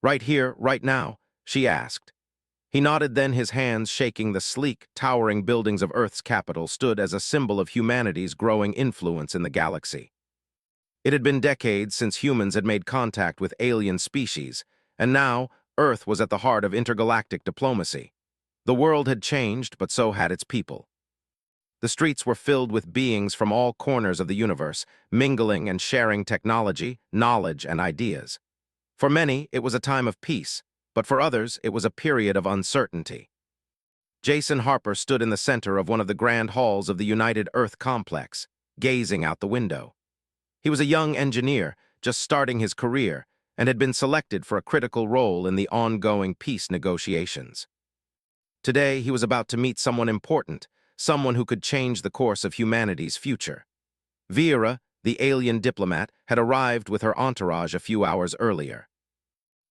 Right here, right now, she asked. He nodded, then his hands shaking. The sleek, towering buildings of Earth's capital stood as a symbol of humanity's growing influence in the galaxy. It had been decades since humans had made contact with alien species, and now Earth was at the heart of intergalactic diplomacy. The world had changed, but so had its people. The streets were filled with beings from all corners of the universe, mingling and sharing technology, knowledge, and ideas. For many, it was a time of peace, but for others, it was a period of uncertainty. Jason Harper stood in the center of one of the grand halls of the United Earth complex, gazing out the window. He was a young engineer, just starting his career, and had been selected for a critical role in the ongoing peace negotiations. Today, he was about to meet someone important, someone who could change the course of humanity's future. Vera, the alien diplomat, had arrived with her entourage a few hours earlier.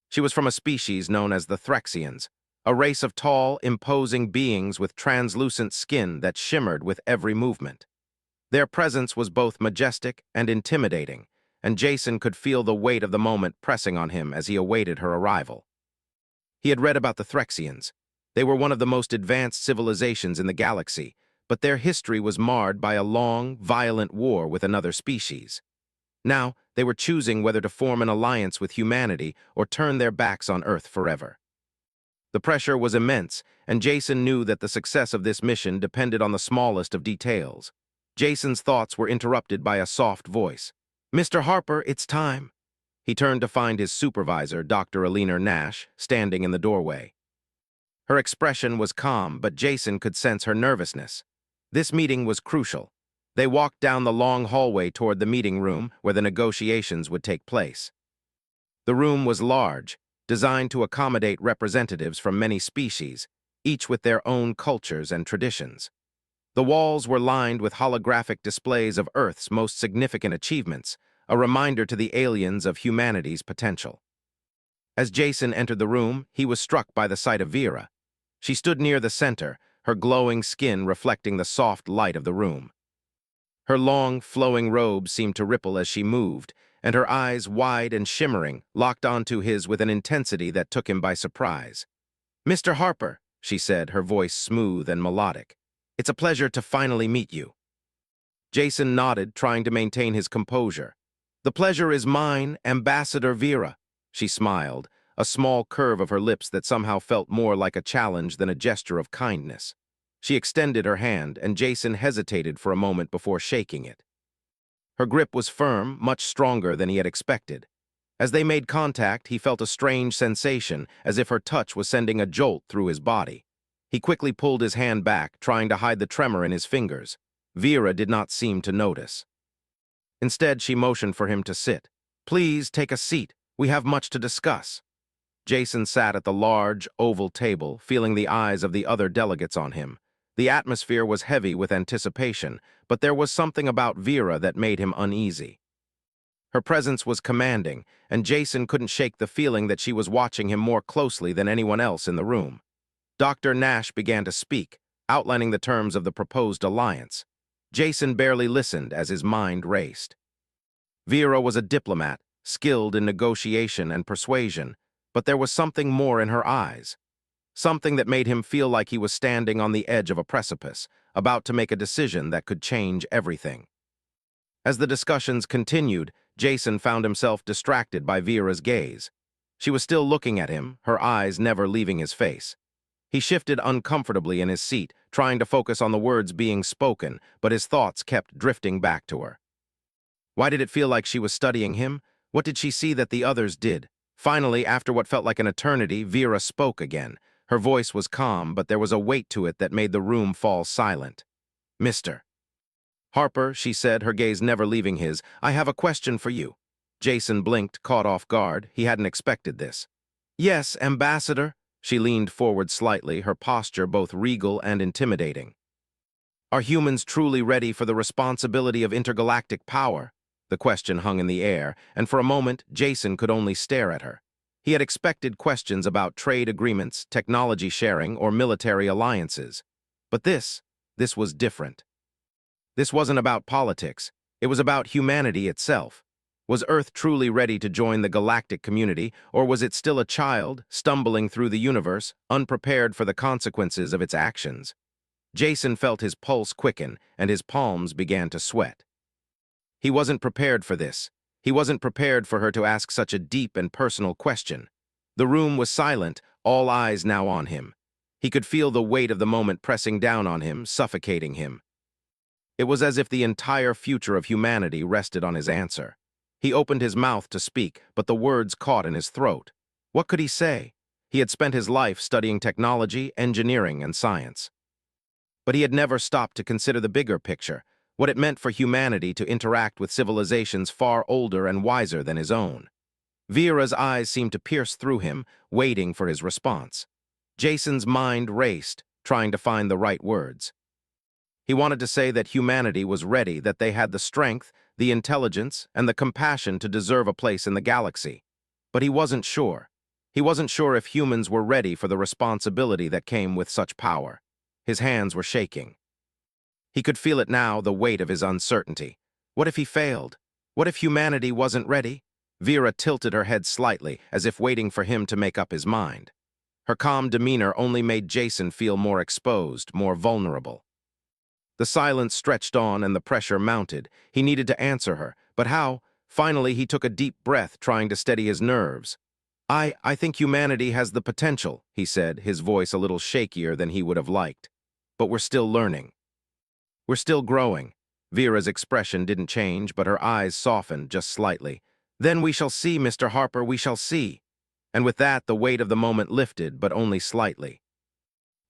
She was from a species known as the Threxians, a race of tall, imposing beings with translucent skin that shimmered with every movement. Their presence was both majestic and intimidating, and Jason could feel the weight of the moment pressing on him as he awaited her arrival. He had read about the Threxians. They were one of the most advanced civilizations in the galaxy, but their history was marred by a long, violent war with another species. Now, they were choosing whether to form an alliance with humanity or turn their backs on Earth forever. The pressure was immense, and Jason knew that the success of this mission depended on the smallest of details. Jason's thoughts were interrupted by a soft voice. "Mr. Harper, it's time." He turned to find his supervisor, Dr. Alina Nash, standing in the doorway. Her expression was calm, but Jason could sense her nervousness. This meeting was crucial. They walked down the long hallway toward the meeting room where the negotiations would take place. The room was large, designed to accommodate representatives from many species, each with their own cultures and traditions. The walls were lined with holographic displays of Earth's most significant achievements, a reminder to the aliens of humanity's potential. As Jason entered the room, he was struck by the sight of Vera. She stood near the center, her glowing skin reflecting the soft light of the room. Her long, flowing robe seemed to ripple as she moved, and her eyes, wide and shimmering, locked onto his with an intensity that took him by surprise. "Mr. Harper," she said, her voice smooth and melodic, "it's a pleasure to finally meet you." Jason nodded, trying to maintain his composure. "The pleasure is mine, Ambassador Vera," she smiled, a small curve of her lips that somehow felt more like a challenge than a gesture of kindness. She extended her hand, and Jason hesitated for a moment before shaking it. Her grip was firm, much stronger than he had expected. As they made contact, he felt a strange sensation, as if her touch was sending a jolt through his body. He quickly pulled his hand back, trying to hide the tremor in his fingers. Vera did not seem to notice. Instead, she motioned for him to sit. "Please take a seat. We have much to discuss." Jason sat at the large, oval table, feeling the eyes of the other delegates on him. The atmosphere was heavy with anticipation, but there was something about Vera that made him uneasy. Her presence was commanding, and Jason couldn't shake the feeling that she was watching him more closely than anyone else in the room. Dr. Nash began to speak, outlining the terms of the proposed alliance. Jason barely listened as his mind raced. Vera was a diplomat, skilled in negotiation and persuasion, but there was something more in her eyes. Something that made him feel like he was standing on the edge of a precipice, about to make a decision that could change everything. As the discussions continued, Jason found himself distracted by Vera's gaze. She was still looking at him, her eyes never leaving his face. He shifted uncomfortably in his seat, trying to focus on the words being spoken, but his thoughts kept drifting back to her. Why did it feel like she was studying him? What did she see that the others did? Finally, after what felt like an eternity, Vera spoke again. Her voice was calm, but there was a weight to it that made the room fall silent. "Mr. Harper," she said, her gaze never leaving his, "I have a question for you." Jason blinked, caught off guard. He hadn't expected this. "Yes, Ambassador." She leaned forward slightly, her posture both regal and intimidating. "Are humans truly ready for the responsibility of intergalactic power?" The question hung in the air, and for a moment, Jason could only stare at her. He had expected questions about trade agreements, technology sharing, or military alliances. But this was different. This wasn't about politics. It was about humanity itself. Was Earth truly ready to join the galactic community, or was it still a child, stumbling through the universe, unprepared for the consequences of its actions? Jason felt his pulse quicken, and his palms began to sweat. He wasn't prepared for this. He wasn't prepared for her to ask such a deep and personal question. The room was silent, all eyes now on him. He could feel the weight of the moment pressing down on him, suffocating him. It was as if the entire future of humanity rested on his answer. He opened his mouth to speak, but the words caught in his throat. What could he say? He had spent his life studying technology, engineering, and science. But he had never stopped to consider the bigger picture, what it meant for humanity to interact with civilizations far older and wiser than his own. Vera's eyes seemed to pierce through him, waiting for his response. Jason's mind raced, trying to find the right words. He wanted to say that humanity was ready, that they had the strength, the intelligence, and the compassion to deserve a place in the galaxy. But he wasn't sure. He wasn't sure if humans were ready for the responsibility that came with such power. His hands were shaking. He could feel it now, the weight of his uncertainty. What if he failed? What if humanity wasn't ready? Vera tilted her head slightly, as if waiting for him to make up his mind. Her calm demeanor only made Jason feel more exposed, more vulnerable. The silence stretched on and the pressure mounted. He needed to answer her, but how? Finally, he took a deep breath, trying to steady his nerves. I think humanity has the potential, he said, his voice a little shakier than he would have liked. But we're still learning. We're still growing. Vera's expression didn't change, but her eyes softened just slightly. Then we shall see, Mr. Harper, we shall see. And with that, the weight of the moment lifted, but only slightly.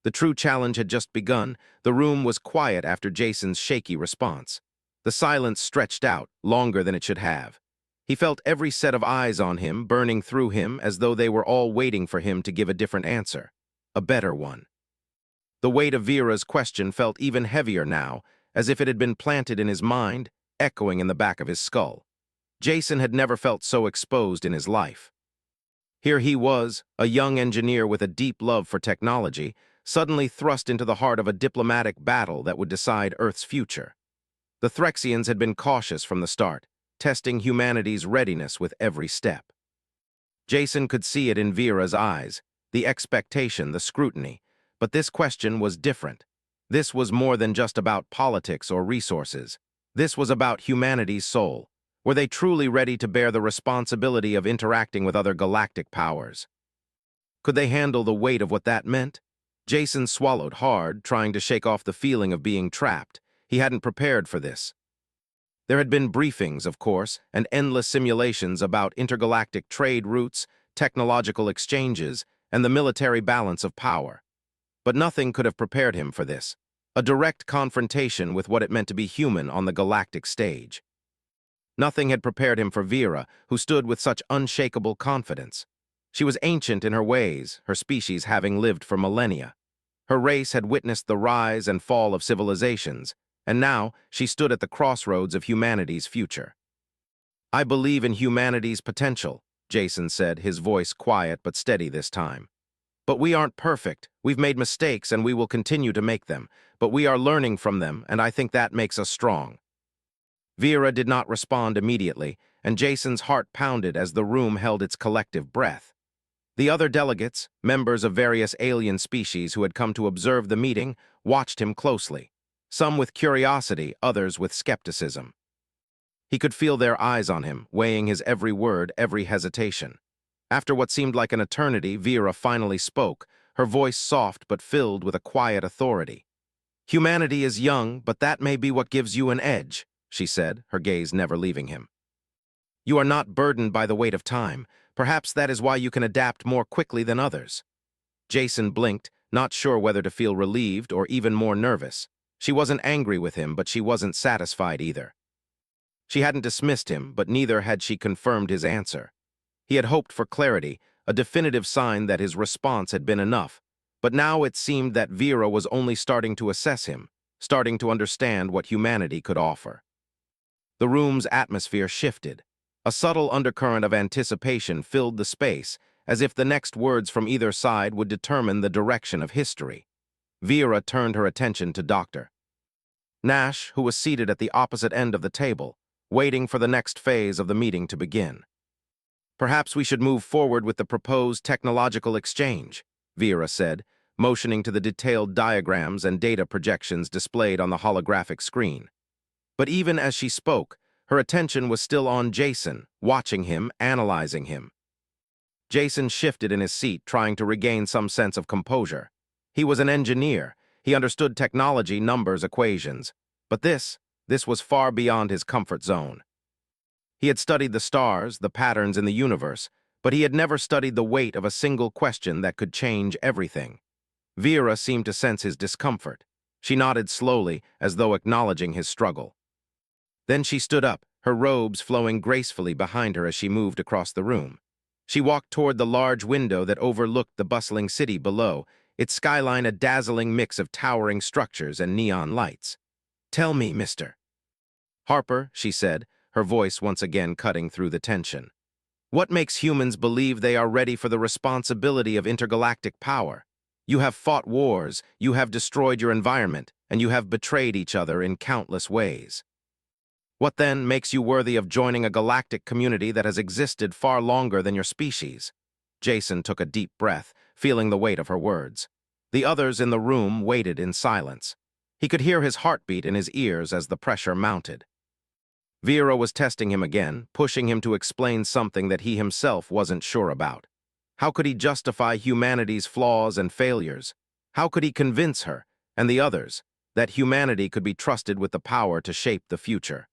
The true challenge had just begun. The room was quiet after Jason's shaky response. The silence stretched out, longer than it should have. He felt every set of eyes on him, burning through him, as though they were all waiting for him to give a different answer. A better one. The weight of Vera's question felt even heavier now, as if it had been planted in his mind, echoing in the back of his skull. Jason had never felt so exposed in his life. Here he was, a young engineer with a deep love for technology, suddenly thrust into the heart of a diplomatic battle that would decide Earth's future. The Threxians had been cautious from the start, testing humanity's readiness with every step. Jason could see it in Vera's eyes, the expectation, the scrutiny, but this question was different. This was more than just about politics or resources. This was about humanity's soul. Were they truly ready to bear the responsibility of interacting with other galactic powers? Could they handle the weight of what that meant? Jason swallowed hard, trying to shake off the feeling of being trapped. He hadn't prepared for this. There had been briefings, of course, and endless simulations about intergalactic trade routes, technological exchanges, and the military balance of power. But nothing could have prepared him for this. A direct confrontation with what it meant to be human on the galactic stage. Nothing had prepared him for Vera, who stood with such unshakable confidence. She was ancient in her ways, her species having lived for millennia. Her race had witnessed the rise and fall of civilizations, and now she stood at the crossroads of humanity's future. I believe in humanity's potential, Jason said, his voice quiet but steady this time. But we aren't perfect. We've made mistakes and we will continue to make them, but we are learning from them, and I think that makes us strong. Vera did not respond immediately, and Jason's heart pounded as the room held its collective breath. The other delegates, members of various alien species who had come to observe the meeting, watched him closely, some with curiosity, others with skepticism. He could feel their eyes on him, weighing his every word, every hesitation. After what seemed like an eternity, Vera finally spoke, her voice soft but filled with a quiet authority. Humanity is young, but that may be what gives you an edge, she said, her gaze never leaving him. You are not burdened by the weight of time. Perhaps that is why you can adapt more quickly than others. Jason blinked, not sure whether to feel relieved or even more nervous. She wasn't angry with him, but she wasn't satisfied either. She hadn't dismissed him, but neither had she confirmed his answer. He had hoped for clarity, a definitive sign that his response had been enough, but now it seemed that Vera was only starting to assess him, starting to understand what humanity could offer. The room's atmosphere shifted. A subtle undercurrent of anticipation filled the space, as if the next words from either side would determine the direction of history. Vera turned her attention to Dr. Nash, who was seated at the opposite end of the table. waiting for the next phase of the meeting to begin. Perhaps we should move forward with the proposed technological exchange, Vera said, motioning to the detailed diagrams and data projections displayed on the holographic screen. But even as she spoke, her attention was still on Jason, watching him, analyzing him. Jason shifted in his seat, trying to regain some sense of composure. He was an engineer. He understood technology, numbers, equations. But this was far beyond his comfort zone. He had studied the stars, the patterns in the universe, but he had never studied the weight of a single question that could change everything. Vera seemed to sense his discomfort. She nodded slowly, as though acknowledging his struggle. Then she stood up, her robes flowing gracefully behind her as she moved across the room. She walked toward the large window that overlooked the bustling city below, its skyline a dazzling mix of towering structures and neon lights. "Tell me, Mr. Harper," she said, her voice once again cutting through the tension. "What makes humans believe they are ready for the responsibility of intergalactic power? You have fought wars, you have destroyed your environment, and you have betrayed each other in countless ways. What then makes you worthy of joining a galactic community that has existed far longer than your species?" Jason took a deep breath, feeling the weight of her words. The others in the room waited in silence. He could hear his heartbeat in his ears as the pressure mounted. Vera was testing him again, pushing him to explain something that he himself wasn't sure about. How could he justify humanity's flaws and failures? How could he convince her, and the others, that humanity could be trusted with the power to shape the future?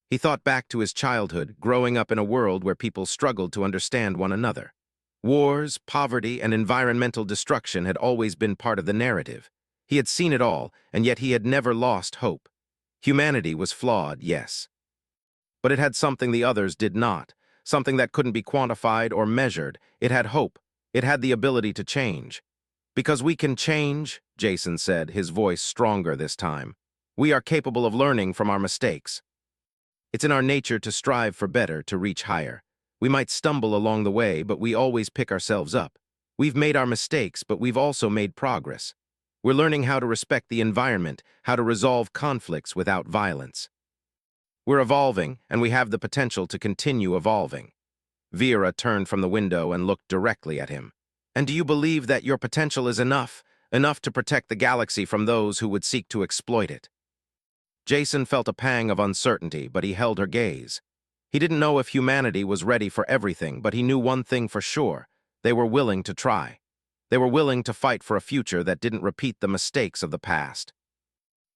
He thought back to his childhood, growing up in a world where people struggled to understand one another. Wars, poverty, and environmental destruction had always been part of the narrative. He had seen it all, and yet he had never lost hope. Humanity was flawed, yes. But it had something the others did not, something that couldn't be quantified or measured. It had hope. It had the ability to change. "Because we can change," Jason said, his voice stronger this time. "We are capable of learning from our mistakes. It's in our nature to strive for better, to reach higher. We might stumble along the way, but we always pick ourselves up. We've made our mistakes, but we've also made progress. We're learning how to respect the environment, how to resolve conflicts without violence. We're evolving, and we have the potential to continue evolving." Vera turned from the window and looked directly at him. "And do you believe that your potential is enough to protect the galaxy from those who would seek to exploit it?" Jason felt a pang of uncertainty, but he held her gaze. He didn't know if humanity was ready for everything, but he knew one thing for sure: they were willing to try. They were willing to fight for a future that didn't repeat the mistakes of the past.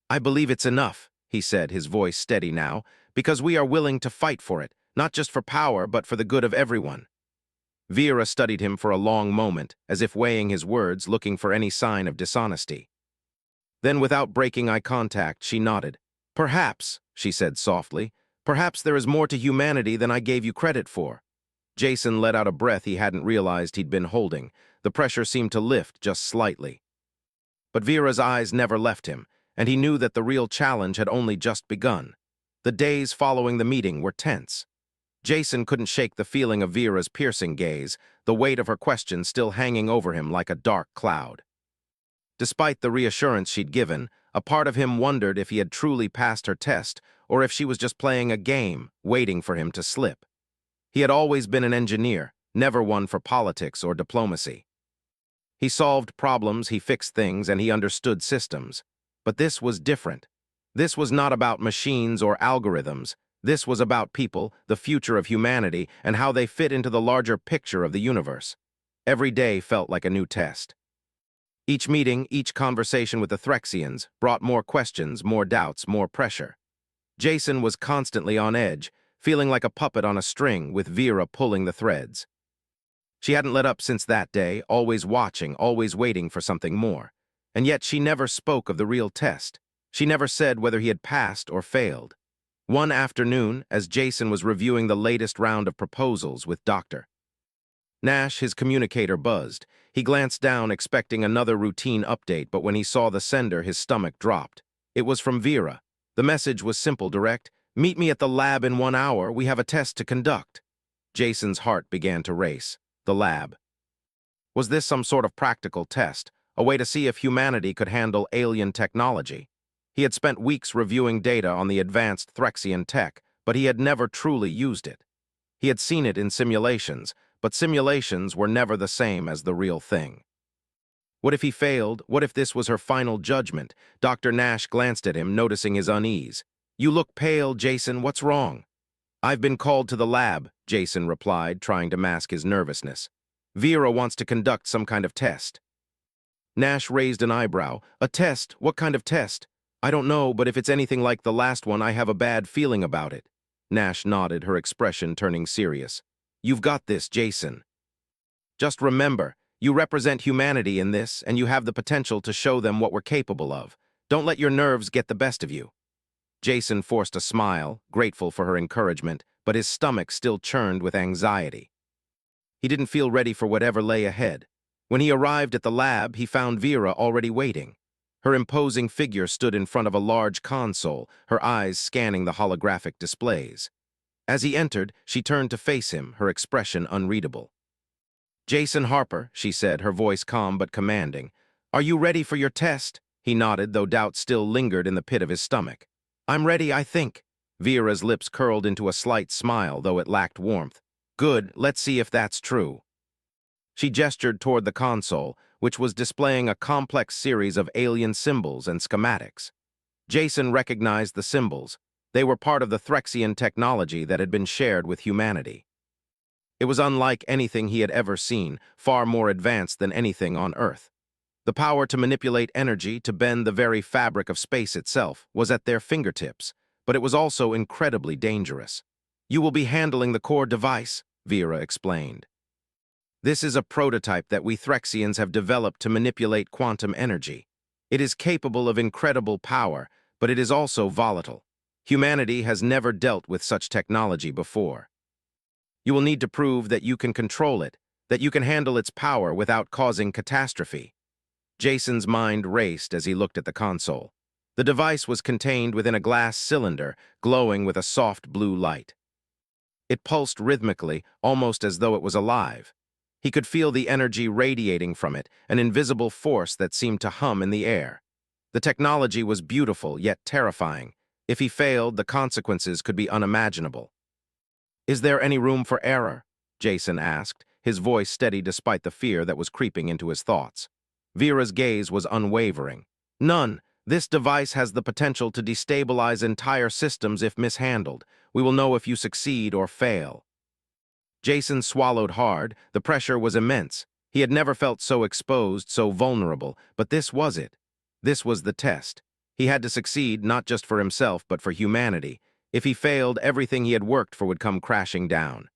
"I believe it's enough," he said, his voice steady now, "because we are willing to fight for it, not just for power, but for the good of everyone." Vera studied him for a long moment, as if weighing his words, looking for any sign of dishonesty. Then, without breaking eye contact, she nodded. "Perhaps," she said softly, "perhaps there is more to humanity than I gave you credit for." Jason let out a breath he hadn't realized he'd been holding. The pressure seemed to lift just slightly. But Vera's eyes never left him, and he knew that the real challenge had only just begun. The days following the meeting were tense. Jason couldn't shake the feeling of Vera's piercing gaze, the weight of her question still hanging over him like a dark cloud. Despite the reassurance she'd given, a part of him wondered if he had truly passed her test, or if she was just playing a game, waiting for him to slip. He had always been an engineer, never one for politics or diplomacy. He solved problems, he fixed things, and he understood systems. But this was different. This was not about machines or algorithms. This was about people, the future of humanity, and how they fit into the larger picture of the universe. Every day felt like a new test. Each meeting, each conversation with the Threxians brought more questions, more doubts, more pressure. Jason was constantly on edge, feeling like a puppet on a string, with Vera pulling the threads. She hadn't let up since that day, always watching, always waiting for something more. And yet she never spoke of the real test. She never said whether he had passed or failed. One afternoon, as Jason was reviewing the latest round of proposals with Dr. Nash, his communicator buzzed. He glanced down, expecting another routine update, but when he saw the sender, his stomach dropped. It was from Vera. The message was simple, direct. "Meet me at the lab in 1 hour. We have a test to conduct." Jason's heart began to race. The lab. Was this some sort of practical test, a way to see if humanity could handle alien technology? He had spent weeks reviewing data on the advanced Threxian tech, but he had never truly used it. He had seen it in simulations, but simulations were never the same as the real thing. What if he failed? What if this was her final judgment? Dr. Nash glanced at him, noticing his unease. "You look pale, Jason. What's wrong?" "I've been called to the lab," Jason replied, trying to mask his nervousness. "Vera wants to conduct some kind of test." Nash raised an eyebrow. "A test? What kind of test?" "I don't know, but if it's anything like the last one, I have a bad feeling about it." Nash nodded, her expression turning serious. "You've got this, Jason. Just remember, you represent humanity in this, and you have the potential to show them what we're capable of. Don't let your nerves get the best of you." Jason forced a smile, grateful for her encouragement, but his stomach still churned with anxiety. He didn't feel ready for whatever lay ahead. When he arrived at the lab, he found Vera already waiting. Her imposing figure stood in front of a large console, her eyes scanning the holographic displays. As he entered, she turned to face him, her expression unreadable. "Jason Harper," she said, her voice calm but commanding. "Are you ready for your test?" He nodded, though doubt still lingered in the pit of his stomach. "I'm ready, I think." Vera's lips curled into a slight smile, though it lacked warmth. "Good, let's see if that's true." She gestured toward the console, which was displaying a complex series of alien symbols and schematics. Jason recognized the symbols. They were part of the Threxian technology that had been shared with humanity. It was unlike anything he had ever seen, far more advanced than anything on Earth. The power to manipulate energy, to bend the very fabric of space itself, was at their fingertips, but it was also incredibly dangerous. "You will be handling the core device," Vera explained. "This is a prototype that we Threxians have developed to manipulate quantum energy. It is capable of incredible power, but it is also volatile. Humanity has never dealt with such technology before. You will need to prove that you can control it, that you can handle its power without causing catastrophe." Jason's mind raced as he looked at the console. The device was contained within a glass cylinder, glowing with a soft blue light. It pulsed rhythmically, almost as though it was alive. He could feel the energy radiating from it, an invisible force that seemed to hum in the air. The technology was beautiful, yet terrifying. If he failed, the consequences could be unimaginable. "Is there any room for error?" Jason asked, his voice steady despite the fear that was creeping into his thoughts. Vera's gaze was unwavering. "None. This device has the potential to destabilize entire systems if mishandled. We will know if you succeed or fail." Jason swallowed hard. The pressure was immense. He had never felt so exposed, so vulnerable, but this was it. This was the test. He had to succeed not just for himself, but for humanity. If he failed, everything he had worked for would come crashing down.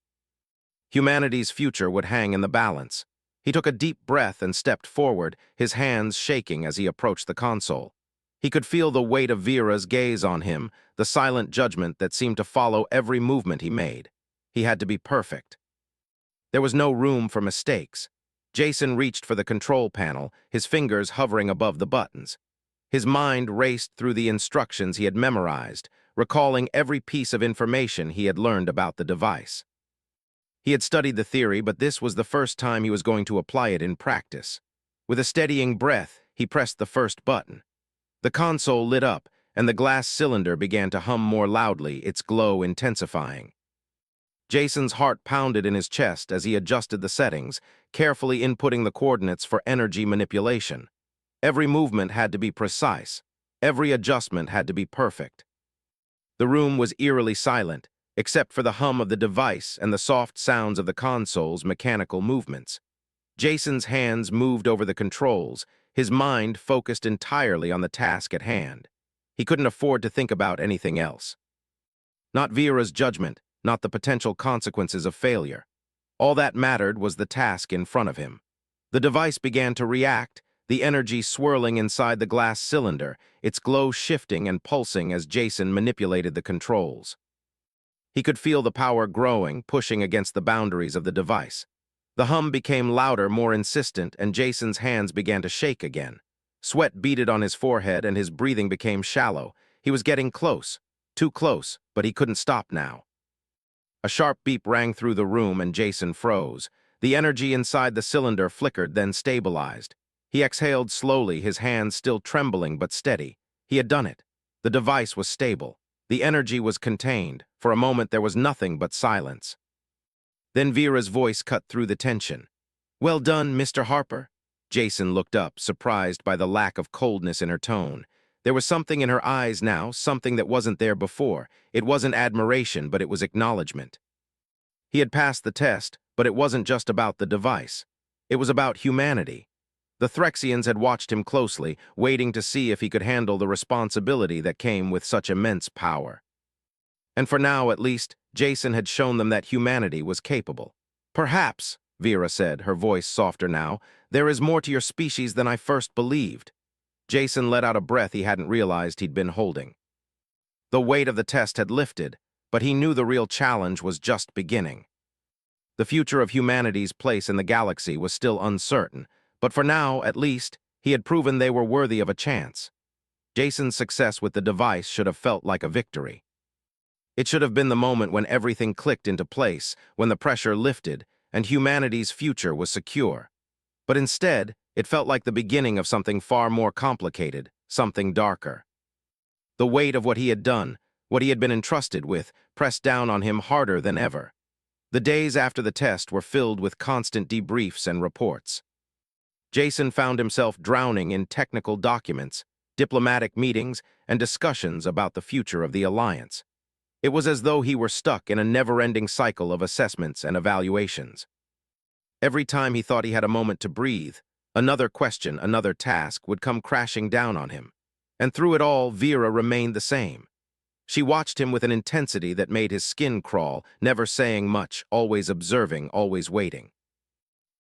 Humanity's future would hang in the balance. He took a deep breath and stepped forward, his hands shaking as he approached the console. He could feel the weight of Vera's gaze on him, the silent judgment that seemed to follow every movement he made. He had to be perfect. There was no room for mistakes. Jason reached for the control panel, his fingers hovering above the buttons. His mind raced through the instructions he had memorized, recalling every piece of information he had learned about the device. He had studied the theory, but this was the first time he was going to apply it in practice. With a steadying breath, he pressed the first button. The console lit up, and the glass cylinder began to hum more loudly, its glow intensifying. Jason's heart pounded in his chest as he adjusted the settings, carefully inputting the coordinates for energy manipulation. Every movement had to be precise. Every adjustment had to be perfect. The room was eerily silent, except for the hum of the device and the soft sounds of the console's mechanical movements. Jason's hands moved over the controls, his mind focused entirely on the task at hand. He couldn't afford to think about anything else. Not Vera's judgment, not the potential consequences of failure. All that mattered was the task in front of him. The device began to react, the energy swirling inside the glass cylinder, its glow shifting and pulsing as Jason manipulated the controls. He could feel the power growing, pushing against the boundaries of the device. The hum became louder, more insistent, and Jason's hands began to shake again. Sweat beaded on his forehead and his breathing became shallow. He was getting close, too close, but he couldn't stop now. A sharp beep rang through the room and Jason froze. The energy inside the cylinder flickered, then stabilized. He exhaled slowly, his hands still trembling but steady. He had done it. The device was stable. The energy was contained. For a moment there was nothing but silence. Then Vera's voice cut through the tension. "Well done, Mr. Harper." Jason looked up, surprised by the lack of coldness in her tone. There was something in her eyes now, something that wasn't there before. It wasn't admiration, but it was acknowledgement. He had passed the test, but it wasn't just about the device. It was about humanity. The Threxians had watched him closely, waiting to see if he could handle the responsibility that came with such immense power. And for now, at least, Jason had shown them that humanity was capable. "Perhaps," Vera said, her voice softer now, "there is more to your species than I first believed." Jason let out a breath he hadn't realized he'd been holding. The weight of the test had lifted, but he knew the real challenge was just beginning. The future of humanity's place in the galaxy was still uncertain, but for now, at least, he had proven they were worthy of a chance. Jason's success with the device should have felt like a victory. It should have been the moment when everything clicked into place, when the pressure lifted, and humanity's future was secure. But instead, it felt like the beginning of something far more complicated, something darker. The weight of what he had done, what he had been entrusted with, pressed down on him harder than ever. The days after the test were filled with constant debriefs and reports. Jason found himself drowning in technical documents, diplomatic meetings, and discussions about the future of the Alliance. It was as though he were stuck in a never-ending cycle of assessments and evaluations. Every time he thought he had a moment to breathe, another question, another task would come crashing down on him. And through it all, Vera remained the same. She watched him with an intensity that made his skin crawl, never saying much, always observing, always waiting.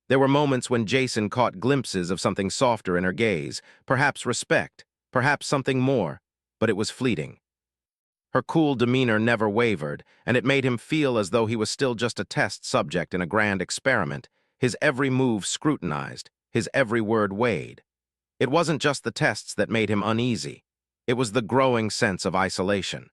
There were moments when Jason caught glimpses of something softer in her gaze, perhaps respect, perhaps something more, but it was fleeting. Her cool demeanor never wavered, and it made him feel as though he was still just a test subject in a grand experiment, his every move scrutinized, his every word weighed. It wasn't just the tests that made him uneasy. It was the growing sense of isolation.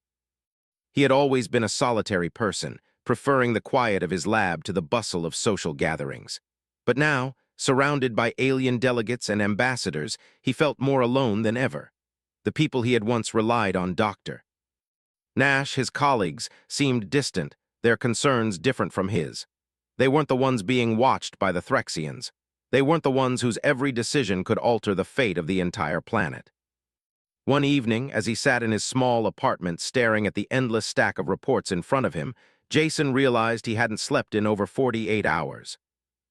He had always been a solitary person, preferring the quiet of his lab to the bustle of social gatherings. But now, surrounded by alien delegates and ambassadors, he felt more alone than ever. The people he had once relied on, Dr. Nash, his colleagues, seemed distant, their concerns different from his. They weren't the ones being watched by the Threxians. They weren't the ones whose every decision could alter the fate of the entire planet. One evening, as he sat in his small apartment staring at the endless stack of reports in front of him, Jason realized he hadn't slept in over 48 hours.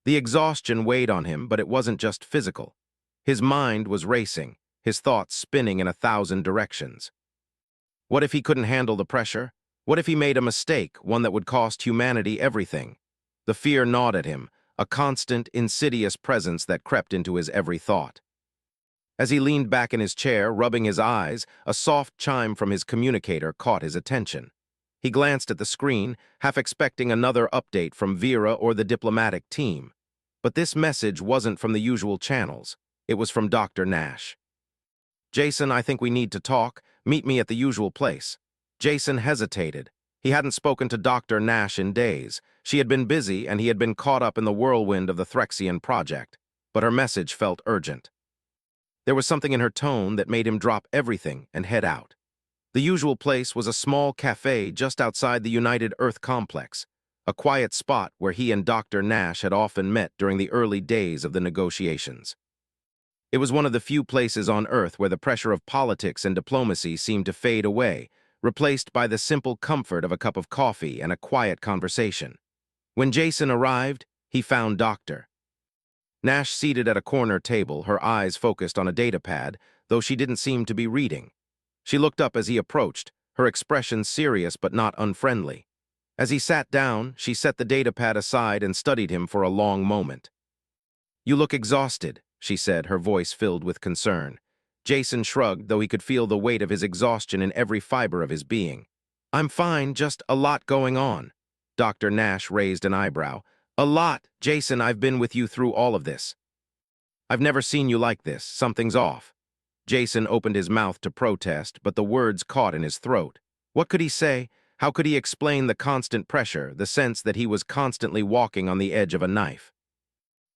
The exhaustion weighed on him, but it wasn't just physical. His mind was racing, his thoughts spinning in 1,000 directions. What if he couldn't handle the pressure? What if he made a mistake, one that would cost humanity everything? The fear gnawed at him, a constant, insidious presence that crept into his every thought. As he leaned back in his chair, rubbing his eyes, a soft chime from his communicator caught his attention. He glanced at the screen, half expecting another update from Vera or the diplomatic team. But this message wasn't from the usual channels. It was from Dr. Nash. "Jason, I think we need to talk. Meet me at the usual place." Jason hesitated. He hadn't spoken to Dr. Nash in days. She had been busy, and he had been caught up in the whirlwind of the Threxian project. But her message felt urgent. There was something in her tone that made him drop everything and head out. The usual place was a small cafe just outside the United Earth complex, a quiet spot where he and Dr. Nash had often met during the early days of the negotiations. It was one of the few places on Earth where the pressure of politics and diplomacy seemed to fade away, replaced by the simple comfort of a cup of coffee and a quiet conversation. When Jason arrived, he found Dr. Nash seated at a corner table, her eyes focused on a datapad, though she didn't seem to be reading. She looked up as he approached, her expression serious but not unfriendly. As he sat down, she set the datapad aside and studied him for a long moment. "You look exhausted," she said, her voice filled with concern. Jason shrugged, though he could feel the weight of his exhaustion in every fiber of his being. "I'm fine, just a lot going on." Dr. Nash raised an eyebrow. "A lot, Jason, I've been with you through all of this. I've never seen you like this. Something's off." Jason opened his mouth to protest, but the words caught in his throat. What could he say? How could he explain the constant pressure, the sense that he was constantly walking on the edge of a knife?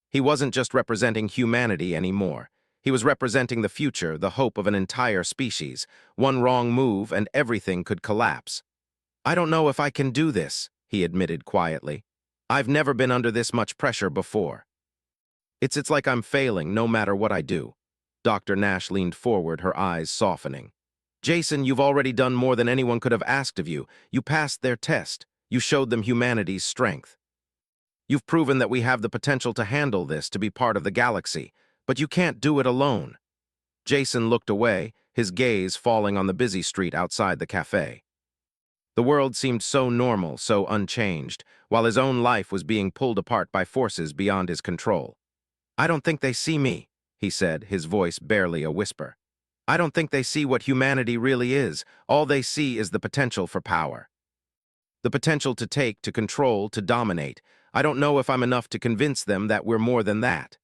He wasn't just representing humanity anymore. He was representing the future, the hope of an entire species. One wrong move and everything could collapse. "I don't know if I can do this," he admitted quietly. "I've never been under this much pressure before. It's like I'm failing no matter what I do." Dr. Nash leaned forward, her eyes softening. "Jason, you've already done more than anyone could have asked of you. You passed their test. You showed them humanity's strength. You've proven that we have the potential to handle this, to be part of the galaxy. But you can't do it alone." Jason looked away, his gaze falling on the busy street outside the cafe. The world seemed so normal, so unchanged, while his own life was being pulled apart by forces beyond his control. "I don't think they see me," he said, his voice barely a whisper. "I don't think they see what humanity really is. All they see is the potential for power. The potential to take, to control, to dominate. I don't know if I'm enough to convince them that we're more than that."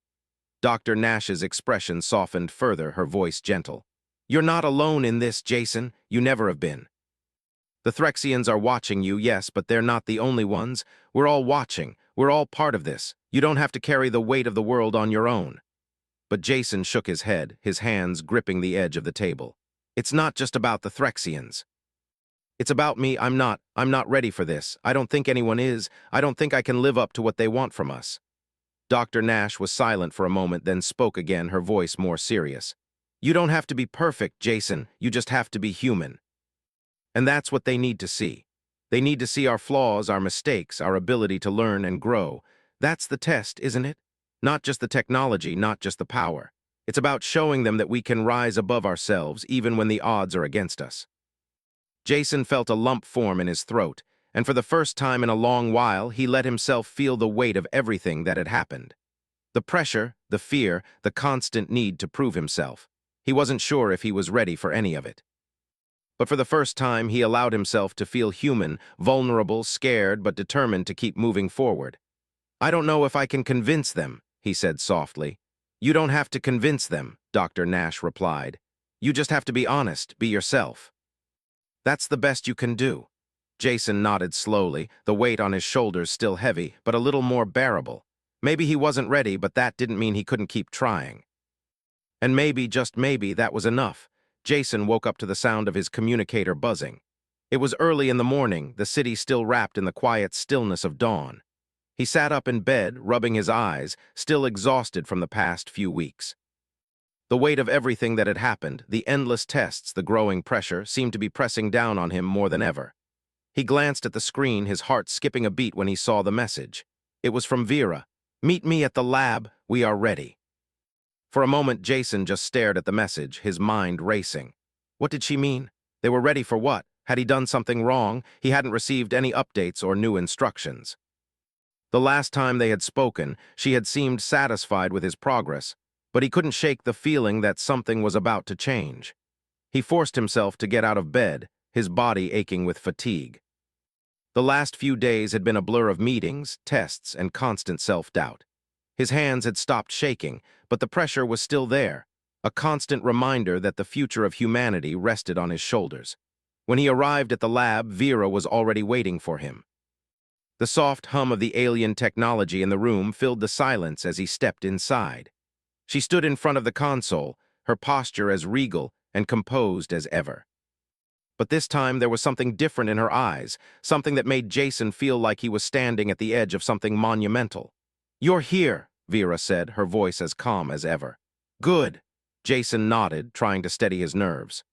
Dr. Nash's expression softened further, her voice gentle. "You're not alone in this, Jason. You never have been. The Threxians are watching you, yes, but they're not the only ones. We're all watching. We're all part of this. You don't have to carry the weight of the world on your own." But Jason shook his head, his hands gripping the edge of the table. "It's not just about the Threxians. It's about me. I'm not ready for this. I don't think anyone is. I don't think I can live up to what they want from us." Dr. Nash was silent for a moment, then spoke again, her voice more serious. "You don't have to be perfect, Jason. You just have to be human. And that's what they need to see. They need to see our flaws, our mistakes, our ability to learn and grow. That's the test, isn't it? Not just the technology, not just the power. It's about showing them that we can rise above ourselves, even when the odds are against us." Jason felt a lump form in his throat, and for the first time in a long while, he let himself feel the weight of everything that had happened. The pressure, the fear, the constant need to prove himself. He wasn't sure if he was ready for any of it. But for the first time, he allowed himself to feel human, vulnerable, scared, but determined to keep moving forward. "I don't know if I can convince them," he said softly. "You don't have to convince them," Dr. Nash replied. "You just have to be honest, be yourself. That's the best you can do." Jason nodded slowly, the weight on his shoulders still heavy, but a little more bearable. Maybe he wasn't ready, but that didn't mean he couldn't keep trying. And maybe, just maybe, that was enough. Jason woke up to the sound of his communicator buzzing. It was early in the morning, the city still wrapped in the quiet stillness of dawn. He sat up in bed, rubbing his eyes, still exhausted from the past few weeks. The weight of everything that had happened, the endless tests, the growing pressure, seemed to be pressing down on him more than ever. He glanced at the screen, his heart skipping a beat when he saw the message. It was from Vera. "Meet me at the lab. We are ready." For a moment, Jason just stared at the message, his mind racing. What did she mean? They were ready for what? Had he done something wrong? He hadn't received any updates or new instructions. The last time they had spoken, she had seemed satisfied with his progress, but he couldn't shake the feeling that something was about to change. He forced himself to get out of bed, his body aching with fatigue. The last few days had been a blur of meetings, tests, and constant self-doubt. His hands had stopped shaking, but the pressure was still there, a constant reminder that the future of humanity rested on his shoulders. When he arrived at the lab, Vera was already waiting for him. The soft hum of the alien technology in the room filled the silence as he stepped inside. She stood in front of the console, her posture as regal and composed as ever. But this time there was something different in her eyes, something that made Jason feel like he was standing at the edge of something monumental. "You're here," Vera said, her voice as calm as ever. "Good." Jason nodded, trying to steady his nerves.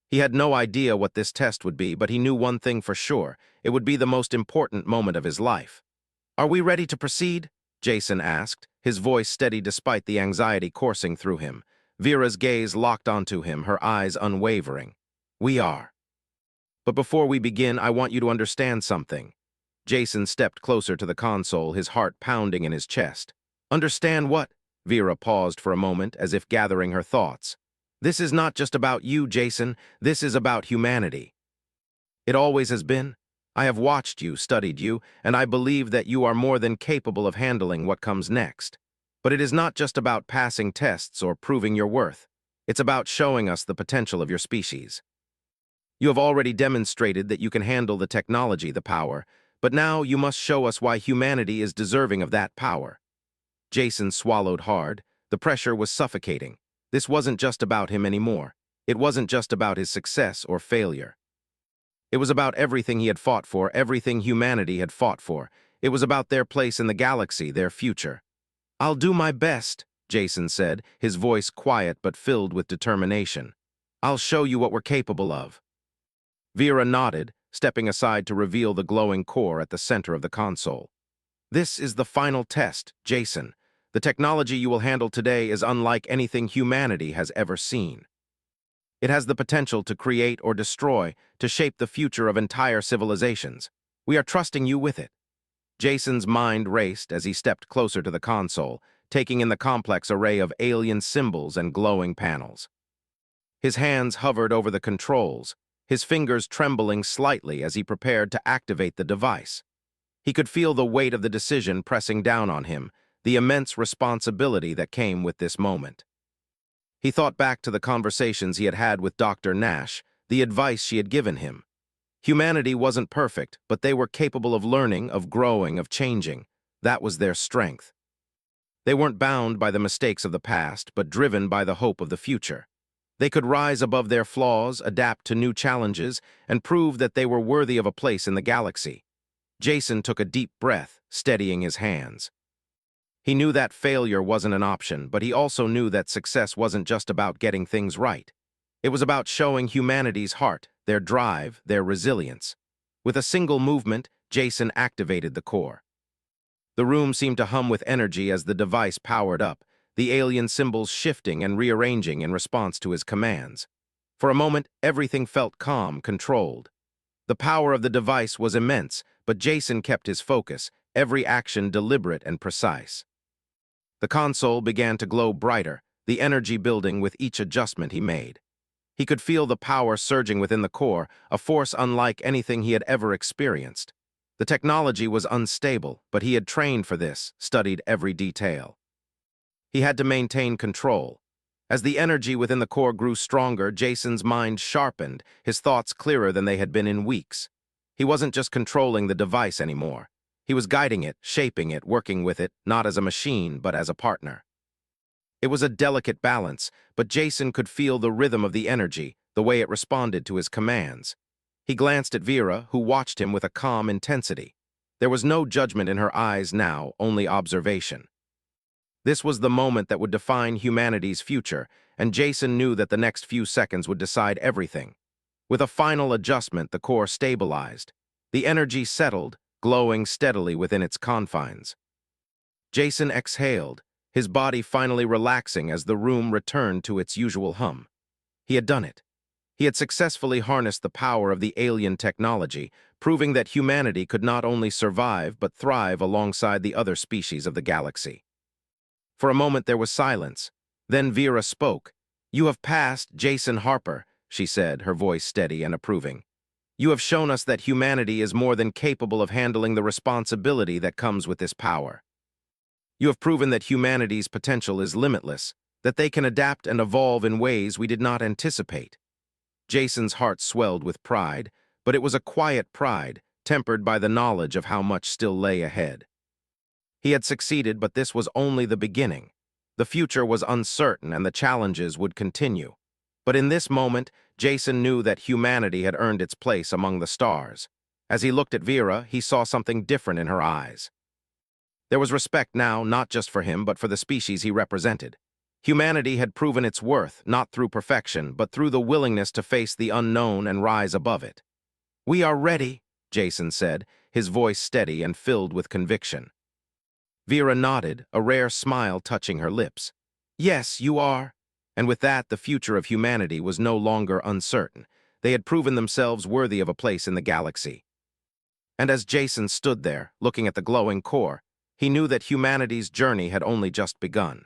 He had no idea what this test would be, but he knew one thing for sure. It would be the most important moment of his life. "Are we ready to proceed?" Jason asked, his voice steady despite the anxiety coursing through him. Vera's gaze locked onto him, her eyes unwavering. "We are. But before we begin, I want you to understand something." Jason stepped closer to the console, his heart pounding in his chest. "Understand what?" Vera paused for a moment, as if gathering her thoughts. "This is not just about you, Jason. This is about humanity. It always has been. I have watched you, studied you, and I believe that you are more than capable of handling what comes next. But it is not just about passing tests or proving your worth. It's about showing us the potential of your species. You have already demonstrated that you can handle the technology, the power, but now you must show us why humanity is deserving of that power." Jason swallowed hard. The pressure was suffocating. This wasn't just about him anymore. It wasn't just about his success or failure. It was about everything he had fought for, everything humanity had fought for. It was about their place in the galaxy, their future. "I'll do my best," Jason said, his voice quiet but filled with determination. "I'll show you what we're capable of." Vera nodded, stepping aside to reveal the glowing core at the center of the console. "This is the final test, Jason. The technology you will handle today is unlike anything humanity has ever seen. It has the potential to create or destroy, to shape the future of entire civilizations. We are trusting you with it." Jason's mind raced as he stepped closer to the console, taking in the complex array of alien symbols and glowing panels. His hands hovered over the controls, his fingers trembling slightly as he prepared to activate the device. He could feel the weight of the decision pressing down on him, the immense responsibility that came with this moment. He thought back to the conversations he had had with Dr. Nash, the advice she had given him. Humanity wasn't perfect, but they were capable of learning, of growing, of changing. That was their strength. They weren't bound by the mistakes of the past, but driven by the hope of the future. They could rise above their flaws, adapt to new challenges, and prove that they were worthy of a place in the galaxy. Jason took a deep breath, steadying his hands. He knew that failure wasn't an option, but he also knew that success wasn't just about getting things right. It was about showing humanity's heart, their drive, their resilience. With a single movement, Jason activated the core. The room seemed to hum with energy as the device powered up, the alien symbols shifting and rearranging in response to his commands. For a moment, everything felt calm, controlled. The power of the device was immense, but Jason kept his focus, every action deliberate and precise. The console began to glow brighter, the energy building with each adjustment he made. He could feel the power surging within the core, a force unlike anything he had ever experienced. The technology was unstable, but he had trained for this, studied every detail. He had to maintain control. As the energy within the core grew stronger, Jason's mind sharpened, his thoughts clearer than they had been in weeks. He wasn't just controlling the device anymore. He was guiding it, shaping it, working with it, not as a machine, but as a partner. It was a delicate balance, but Jason could feel the rhythm of the energy, the way it responded to his commands. He glanced at Vera, who watched him with a calm intensity. There was no judgment in her eyes now, only observation. This was the moment that would define humanity's future, and Jason knew that the next few seconds would decide everything. With a final adjustment, the core stabilized. The energy settled, glowing steadily within its confines. Jason exhaled, his body finally relaxing as the room returned to its usual hum. He had done it. He had successfully harnessed the power of the alien technology, proving that humanity could not only survive but thrive alongside the other species of the galaxy. For a moment there was silence. Then Vera spoke. "You have passed, Jason Harper," she said, her voice steady and approving. "You have shown us that humanity is more than capable of handling the responsibility that comes with this power. You have proven that humanity's potential is limitless, that they can adapt and evolve in ways we did not anticipate." Jason's heart swelled with pride, but it was a quiet pride, tempered by the knowledge of how much still lay ahead. He had succeeded, but this was only the beginning. The future was uncertain and the challenges would continue. But in this moment, Jason knew that humanity had earned its place among the stars. As he looked at Vera, he saw something different in her eyes. There was respect now, not just for him, but for the species he represented. Humanity had proven its worth, not through perfection, but through the willingness to face the unknown and rise above it. "We are ready," Jason said, his voice steady and filled with conviction. Vera nodded, a rare smile touching her lips. "Yes, you are." And with that, the future of humanity was no longer uncertain. They had proven themselves worthy of a place in the galaxy. And as Jason stood there, looking at the glowing core, he knew that humanity's journey had only just begun.